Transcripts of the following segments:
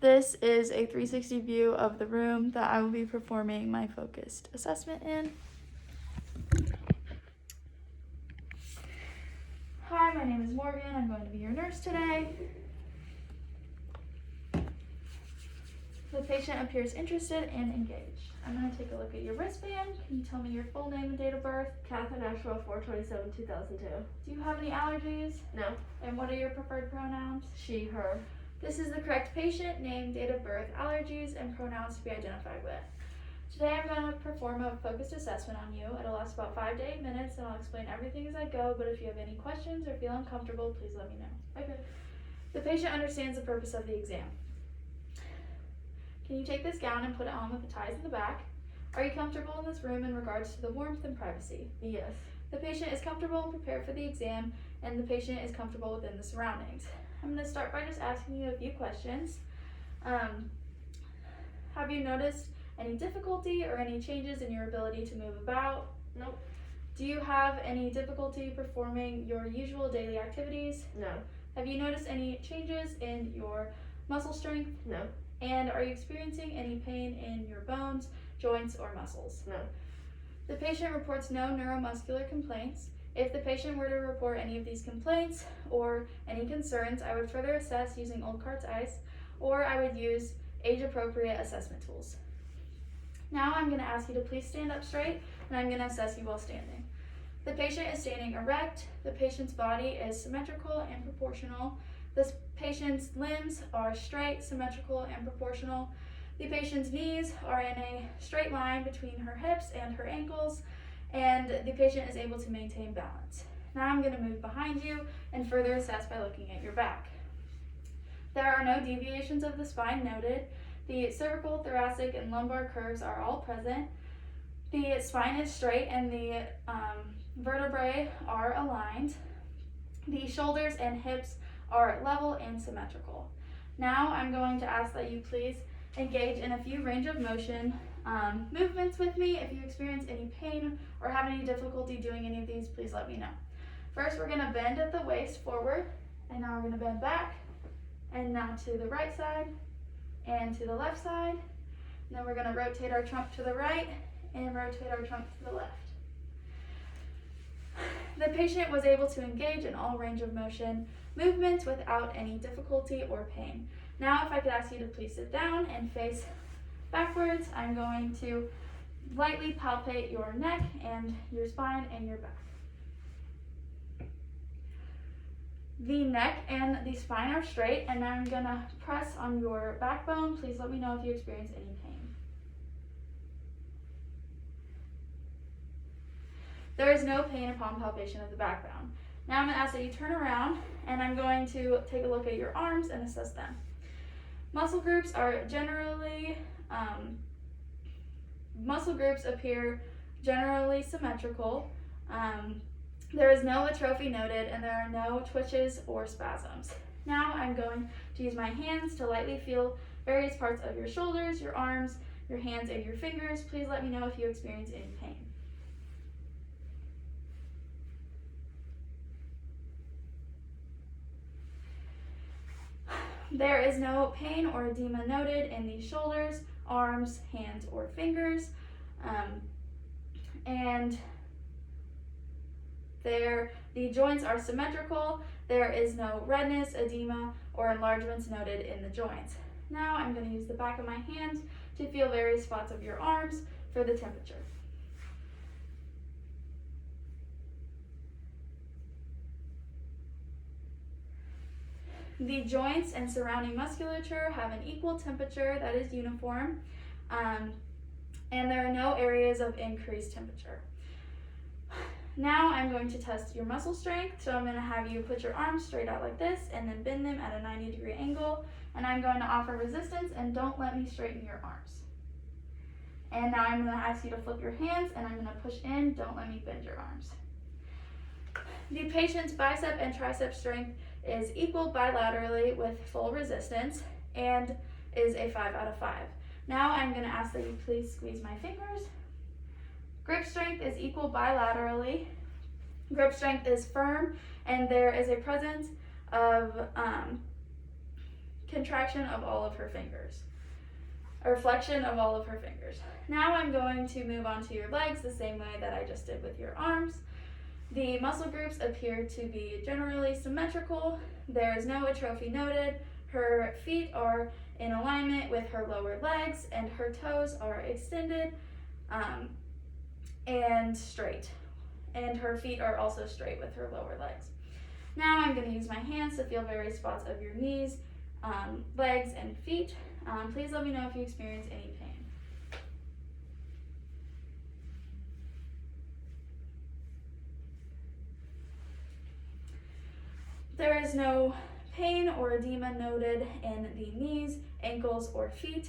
This is a 360 view of the room that I will be performing my focused assessment in. Hi, my name is Morgan. I'm going to be your nurse today. The patient appears interested and engaged. I'm going to take a look at your wristband. Can you tell me your full name and date of birth? Catherine Ashwell, 4/27/2002. Do you have any allergies? No. And what are your preferred pronouns? She, her. This is the correct patient, name, date of birth, allergies, and pronouns to be identified with. Today I'm going to perform a focused assessment on you. It'll last about 5 to 8 minutes and I'll explain everything as I go, but if you have any questions or feel uncomfortable, please let me know. Okay. The patient understands the purpose of the exam. Can you take this gown and put it on with the ties in the back? Are you comfortable in this room in regards to the warmth and privacy? Yes. The patient is comfortable and prepared for the exam, and the patient is comfortable within the surroundings. I'm going to start by just asking you a few questions. Have you noticed any difficulty or any changes in your ability to move about? Nope. Do you have any difficulty performing your usual daily activities? No. Have you noticed any changes in your muscle strength? No. And are you experiencing any pain in your bones, joints, or muscles? No. The patient reports no neuromuscular complaints. If the patient were to report any of these complaints or any concerns, I would further assess using Old Cart's ice, or I would use age-appropriate assessment tools. Now I'm going to ask you to please stand up straight, and I'm going to assess you while standing. The patient is standing erect. The patient's body is symmetrical and proportional. The patient's limbs are straight, symmetrical, and proportional. The patient's knees are in a straight line between her hips and her ankles, and the patient is able to maintain balance. Now I'm going to move behind you and further assess by looking at your back. There are no deviations of the spine noted. The cervical, thoracic, and lumbar curves are all present. The spine is straight and the vertebrae are aligned. The shoulders and hips are level and symmetrical. Now I'm going to ask that you please engage in a few range of motion movements with me. If you experience any pain or have any difficulty doing any of these, please let me know. First, we're going to bend at the waist forward, and now we're going to bend back, and now to the right side, and to the left side. And then we're going to rotate our trunk to the right, and rotate our trunk to the left. The patient was able to engage in all range of motion movements without any difficulty or pain. Now, if I could ask you to please sit down and face backwards, I'm going to lightly palpate your neck and your spine and your back. The neck and the spine are straight, and now I'm going to press on your backbone. Please let me know if you experience any pain. There is no pain upon palpation of the backbone. Now I'm going to ask that you turn around, and I'm going to take a look at your arms and assess them. Muscle groups appear generally symmetrical. There is no atrophy noted, and there are no twitches or spasms. Now I'm going to use my hands to lightly feel various parts of your shoulders, your arms, your hands, and your fingers. Please let me know if you experience any pain. There is no pain or edema noted in the shoulders, arms, hands, or fingers. And the joints are symmetrical. There is no redness, edema, or enlargements noted in the joints. Now I'm going to use the back of my hand to feel various spots of your arms for the temperature. The joints and surrounding musculature have an equal temperature that is uniform, and there are no areas of increased temperature. Now I'm going to test your muscle strength, so I'm going to have you put your arms straight out like this and then bend them at a 90-degree angle, and I'm going to offer resistance, and don't let me straighten your arms. And now I'm going to ask you to flip your hands, and I'm going to push in, don't let me bend your arms. The patient's bicep and tricep strength is equal bilaterally with full resistance and is a 5 out of 5. Now I'm going to ask that you please squeeze my fingers. Grip strength is equal bilaterally. Grip strength is firm, and there is a presence of contraction of all of her fingers, or flexion of all of her fingers. Now I'm going to move on to your legs the same way that I just did with your arms. The muscle groups appear to be generally symmetrical. There is no atrophy noted. Her feet are in alignment with her lower legs, and her toes are extended and straight. And her feet are also straight with her lower legs. Now I'm going to use my hands to feel various spots of your knees, legs, and feet. Please let me know if you experience any pain. There is no pain or edema noted in the knees, ankles, or feet,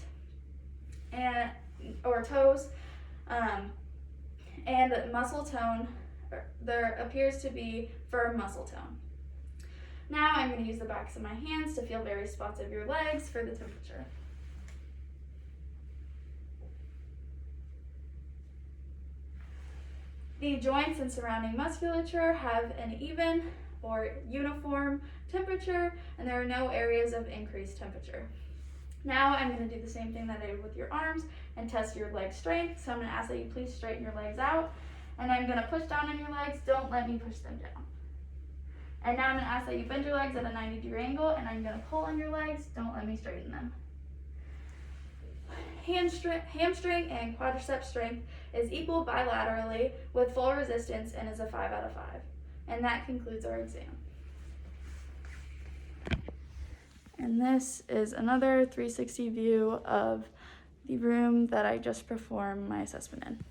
or toes, and muscle tone. There appears to be firm muscle tone. Now I'm going to use the backs of my hands to feel various spots of your legs for the temperature. The joints and surrounding musculature have an even or uniform temperature, and there are no areas of increased temperature. Now I'm going to do the same thing that I did with your arms and test your leg strength. So I'm going to ask that you please straighten your legs out, and I'm going to push down on your legs. Don't let me push them down. And now I'm going to ask that you bend your legs at a 90-degree angle, and I'm going to pull on your legs. Don't let me straighten them. Hamstring and quadricep strength is equal bilaterally with full resistance and is a 5 out of 5. And that concludes our exam. And this is another 360 view of the room that I just performed my assessment in.